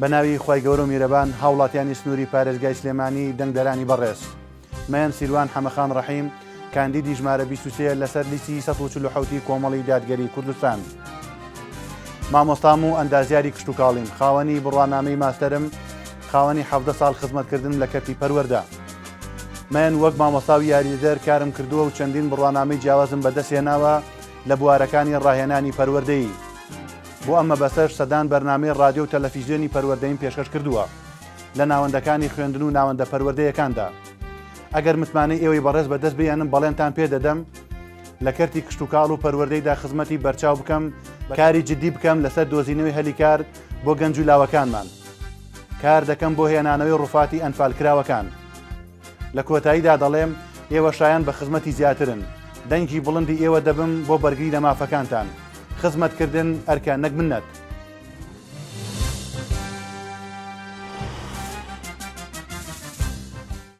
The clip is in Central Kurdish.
بەناوی خی گەورە و میرەبان هاوڵاتیانی سنووری پارێزگای سلێمانی دەنگدەرانی بەڕێز مەیان سیروان حەمەخان ڕەحیم کاندیدی ژمارە 23 لەسەر لیستی 147 کۆمەڵی دادگەری کوردستان مامۆستام و ئەندازیاری کشت و کاڵیم خاوەنی بڕوانامەی ماستەرم خاوەنی 17 ساڵ خزمەتکردن لە کەرتی پەروەردە من وەک مامۆستاوی یاریدەر کارم کردووە و چەندین بڕوانامەی جیاوازم بەدەستهێناوە لە بوارەکانی ڕاهێنانی پەروەردەیی بۆ ئەمە بەسەر سەدان بەرنامەی رادیۆ و تەلەڤیزیۆنی پەروەردەیم پێشکەش کردووە لە ناوەندەکانی خوێندن و ناوەندە پەروەردەیەکاندا ئەگەر متمانەی ئێوەی بەڕێز بەدەست بێنم بەڵێنتان پێ دەدەم لە کەرتی کشت و کاڵ و پەروەردەیدا خزمەتی بەرچاو بکەم کاری جدی بکەم لەسەر دۆزینەوەی هەلی کار بۆ گەنج و لاوەکانمان کار دەکەم بۆ هێنانەوەی ڕووفاتی ئەنفالکراوەکان لە کۆتاییدا دەڵێم ئێوە شایان بە خزمەتی زیاترن دەنگی بڵندی ئێوە دەبم بۆ بەرگری لە مافەکانتان خزمەتکردن ئەرکە نەک منەت